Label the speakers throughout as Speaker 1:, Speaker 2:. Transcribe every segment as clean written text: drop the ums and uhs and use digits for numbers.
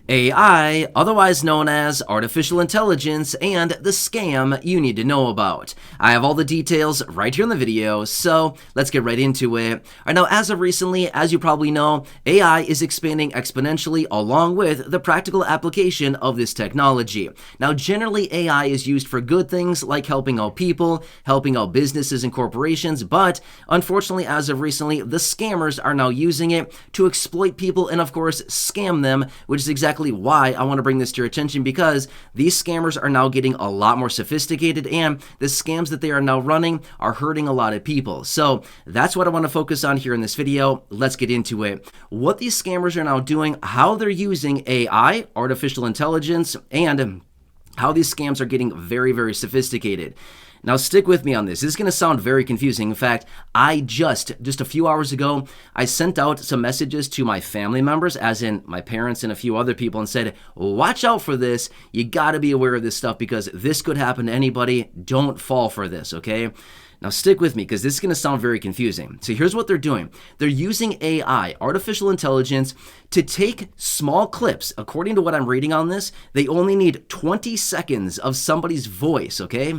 Speaker 1: AI, otherwise known as artificial intelligence, and the scam you need to know about. I have all the details right here in the video, so let's get right into it. All right, now, as of recently, as you probably know, AI is expanding exponentially along with the practical application of this technology. Now, generally, AI is used for good things like helping out people, helping out businesses and corporations, but unfortunately, as of recently, the scammers are now using it to exploit people and, of course, scam them, which is exactly why I want to bring this to your attention, because these scammers are now getting a lot more sophisticated, and the scams that they are now running are hurting a lot of people. So that's what I want to focus on here in this video. Let's get into it. What these scammers are now doing, how they're using AI, artificial intelligence, and how these scams are getting very, very sophisticated. Now, stick with me on this. This is going to sound very confusing. In fact, I just a few hours ago, I sent out some messages to my family members, as in my parents and a few other people, and said, watch out for this. You got to be aware of this stuff because this could happen to anybody. Don't fall for this, okay? Now, stick with me because this is going to sound very confusing. So here's what they're doing. They're using AI, artificial intelligence, to take small clips. According to what I'm reading on this, they only need 20 seconds of somebody's voice, okay?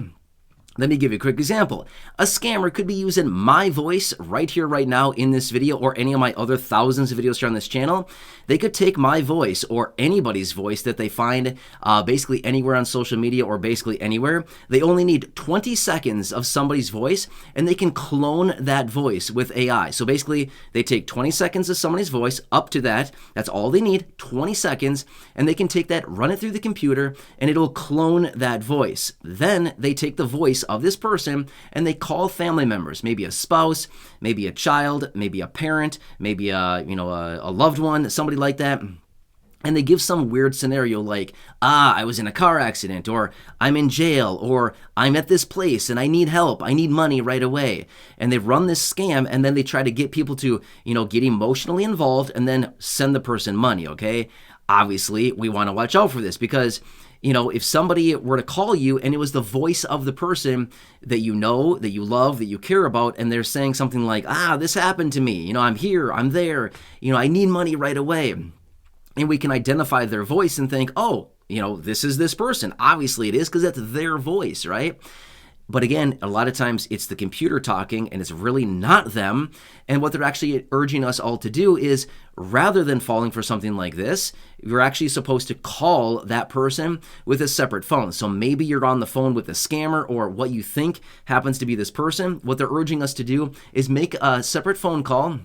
Speaker 1: Let me give you a quick example. A scammer could be using my voice right here, right now in this video, or any of my other thousands of videos here on this channel. They could take my voice or anybody's voice that they find basically anywhere on social media or basically anywhere. They only need 20 seconds of somebody's voice, and they can clone that voice with AI. So basically, they take 20 seconds of somebody's voice, up to that. That's all they need, 20 seconds, and they can take that, run it through the computer, and it'll clone that voice. Then they take the voice of this person and they call family members, maybe a spouse, maybe a child, maybe a parent, maybe a loved one, somebody like that. And they give some weird scenario like, I was in a car accident, or I'm in jail, or I'm at this place and I need help, I need money right away. And they run this scam, and then they try to get people to, get emotionally involved and then send the person money, okay? Obviously, we want to watch out for this because if somebody were to call you and it was the voice of the person that you know, that you love, that you care about, and they're saying something like, this happened to me, I'm here, I'm there, I need money right away. And we can identify their voice and think, this is this person. Obviously it is because that's their voice, right? But again, a lot of times it's the computer talking and it's really not them. And what they're actually urging us all to do is, rather than falling for something like this, you're actually supposed to call that person with a separate phone. So maybe you're on the phone with a scammer or what you think happens to be this person. What they're urging us to do is make a separate phone call.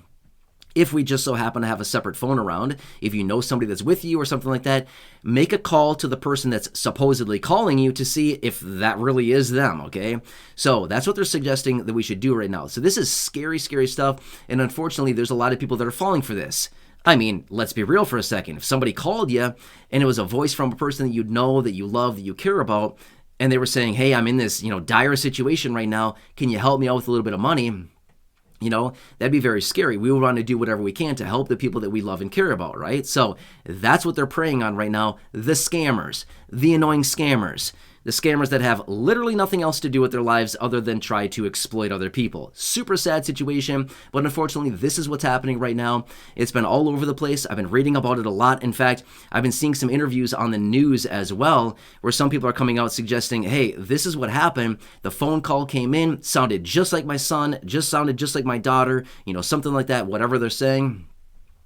Speaker 1: If we just so happen to have a separate phone around, if you know somebody that's with you or something like that, make a call to the person that's supposedly calling you to see if that really is them, okay? So that's what they're suggesting that we should do right now. So this is scary, scary stuff, and unfortunately, there's a lot of people that are falling for this. I mean, let's be real for a second. If somebody called you and it was a voice from a person that you know, that you love, that you care about, and they were saying, hey, I'm in this, dire situation right now, can you help me out with a little bit of money? That'd be very scary. We would want to do whatever we can to help the people that we love and care about, right? So that's what they're preying on right now. The scammers, the annoying scammers, the scammers that have literally nothing else to do with their lives other than try to exploit other people. Super sad situation, but unfortunately, this is what's happening right now. It's been all over the place. I've been reading about it a lot. In fact, I've been seeing some interviews on the news as well, where some people are coming out suggesting, hey, this is what happened. The phone call came in, sounded just like my son, sounded just like my daughter, something like that, whatever they're saying.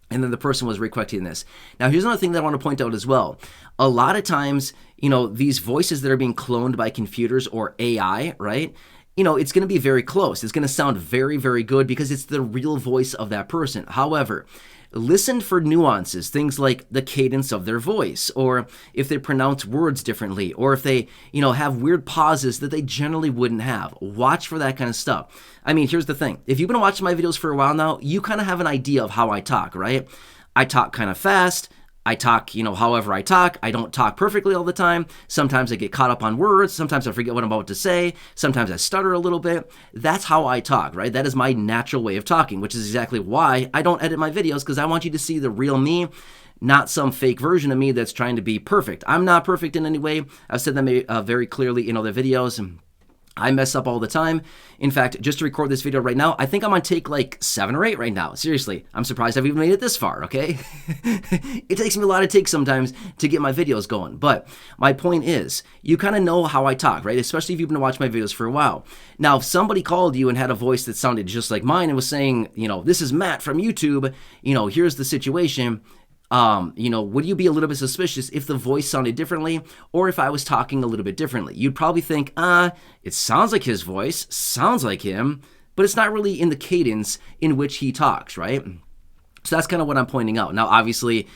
Speaker 1: And then the person was requesting this. Now, here's another thing that I want to point out as well. A lot of times, these voices that are being cloned by computers or AI, right? It's going to be very close. It's going to sound very, very good because it's the real voice of that person. However, listen for nuances, things like the cadence of their voice, or if they pronounce words differently, or if they, have weird pauses that they generally wouldn't have. Watch for that kind of stuff. I mean, here's the thing. If you've been watching my videos for a while now, you kind of have an idea of how I talk, right? I talk kind of fast. I talk, however I talk. I don't talk perfectly all the time. Sometimes I get caught up on words. Sometimes I forget what I'm about to say. Sometimes I stutter a little bit. That's how I talk, right? That is my natural way of talking, which is exactly why I don't edit my videos, because I want you to see the real me, not some fake version of me that's trying to be perfect. I'm not perfect in any way. I've said that very clearly in other videos. I mess up all the time. In fact, just to record this video right now, I think I'm on take like 7 or 8 right now. Seriously, I'm surprised I've even made it this far, okay? It takes me a lot of takes sometimes to get my videos going. But my point is, you kind of know how I talk, right? Especially if you've been watching my videos for a while. Now, if somebody called you and had a voice that sounded just like mine and was saying, this is Matt from YouTube, here's the situation. Would you be a little bit suspicious if the voice sounded differently or if I was talking a little bit differently? You'd probably think, it sounds like his voice, sounds like him, but it's not really in the cadence in which he talks, right? So that's kind of what I'm pointing out. Now, obviously,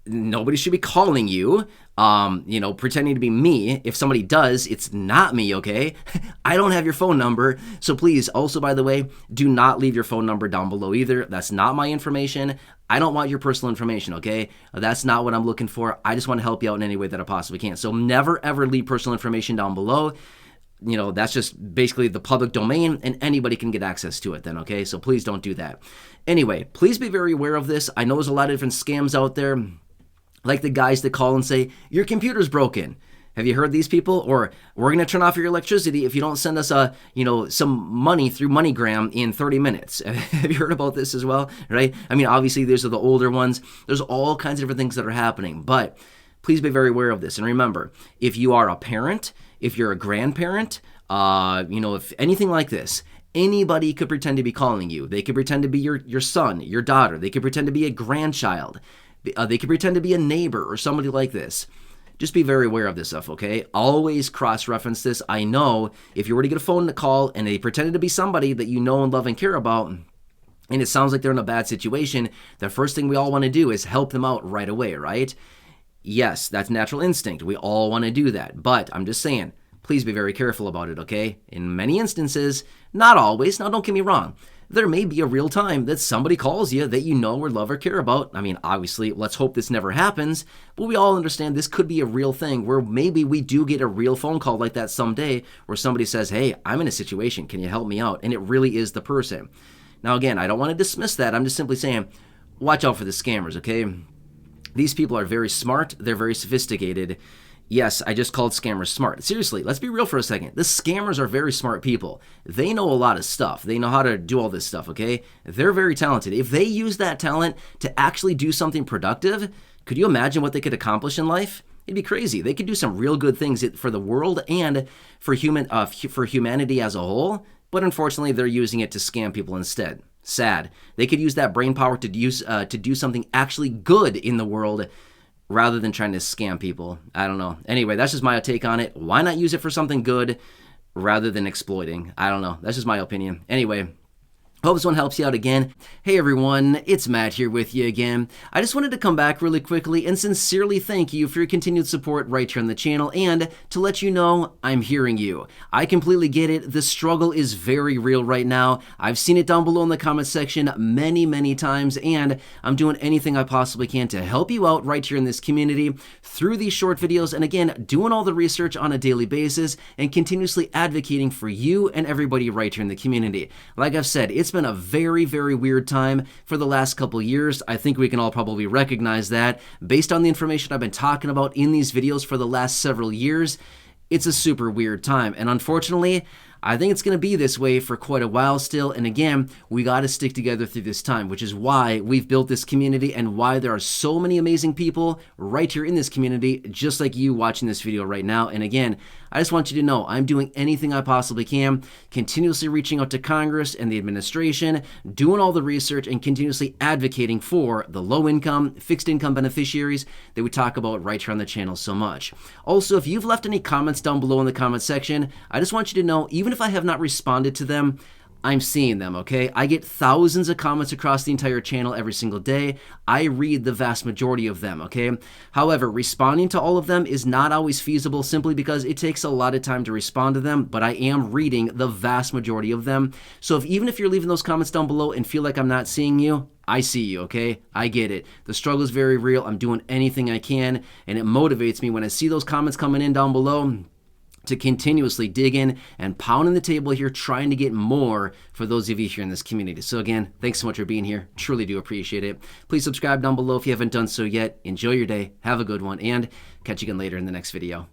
Speaker 1: nobody should be calling you, pretending to be me. If somebody does, it's not me, okay? I don't have your phone number. So please, also, by the way, do not leave your phone number down below either. That's not my information. I don't want your personal information, okay? That's not what I'm looking for. I just want to help you out in any way that I possibly can. So never, ever leave personal information down below. That's just basically the public domain and anybody can get access to it then, okay? So please don't do that. Anyway, please be very aware of this. I know there's a lot of different scams out there, like the guys that call and say, your computer's broken. Have you heard these people? Or we're going to turn off your electricity if you don't send us some money through MoneyGram in 30 minutes. Have you heard about this as well? Right? I mean, obviously, these are the older ones. There's all kinds of different things that are happening. But please be very aware of this. And remember, if you are a parent, if you're a grandparent, if anything like this, anybody could pretend to be calling you. They could pretend to be your son, your daughter. They could pretend to be a grandchild. They could pretend to be a neighbor or somebody like this. Just be very aware of this stuff, okay? Always cross-reference this. I know if you were to get a phone call and they pretended to be somebody that you know and love and care about, and it sounds like they're in a bad situation, the first thing we all want to do is help them out right away, right? Yes, that's natural instinct. We all want to do that. But I'm just saying, please be very careful about it, okay? In many instances, not always. Now, don't get me wrong. There may be a real time that somebody calls you that you know or love or care about. I mean, obviously, let's hope this never happens, but we all understand this could be a real thing where maybe we do get a real phone call like that someday where somebody says, hey, I'm in a situation, can you help me out? And it really is the person. Now, again, I don't want to dismiss that. I'm just simply saying, watch out for the scammers, okay? These people are very smart. They're very sophisticated. Yes, I just called scammers smart. Seriously, let's be real for a second. The scammers are very smart people. They know a lot of stuff. They know how to do all this stuff, okay? They're very talented. If they use that talent to actually do something productive, could you imagine what they could accomplish in life? It'd be crazy. They could do some real good things for the world and for humanity as a whole, but unfortunately, they're using it to scam people instead. Sad. They could use that brain power to do something actually good in the world rather than trying to scam people. I don't know. Anyway, that's just my take on it. Why not use it for something good rather than exploiting? I don't know. That's just my opinion. Anyway, hope this one helps you out again. Hey everyone, it's Matt here with you again. I just wanted to come back really quickly and sincerely thank you for your continued support right here on the channel and to let you know I'm hearing you. I completely get it. The struggle is very real right now. I've seen it down below in the comment section many, many times and I'm doing anything I possibly can to help you out right here in this community through these short videos and again, doing all the research on a daily basis and continuously advocating for you and everybody right here in the community. Like I've said, it's been a very, very weird time for the last couple years. I think we can all probably recognize that. Based on the information I've been talking about in these videos for the last several years, it's a super weird time. And unfortunately, I think it's going to be this way for quite a while still. And again, we got to stick together through this time, which is why we've built this community and why there are so many amazing people right here in this community, just like you watching this video right now. And again, I just want you to know I'm doing anything I possibly can, continuously reaching out to Congress and the administration, doing all the research and continuously advocating for the low-income, fixed-income beneficiaries that we talk about right here on the channel so much. Also, if you've left any comments down below in the comment section, I just want you to know, even if I have not responded to them, I'm seeing them, okay? I get thousands of comments across the entire channel every single day. I read the vast majority of them, okay? However, responding to all of them is not always feasible simply because it takes a lot of time to respond to them, but I am reading the vast majority of them. So even if you're leaving those comments down below and feel like I'm not seeing you, I see you, okay? I get it. The struggle is very real. I'm doing anything I can, and it motivates me when I see those comments coming in down below to continuously dig in and pound on the table here, trying to get more for those of you here in this community. So again, thanks so much for being here. Truly do appreciate it. Please subscribe down below if you haven't done so yet. Enjoy your day. Have a good one, and catch you again later in the next video.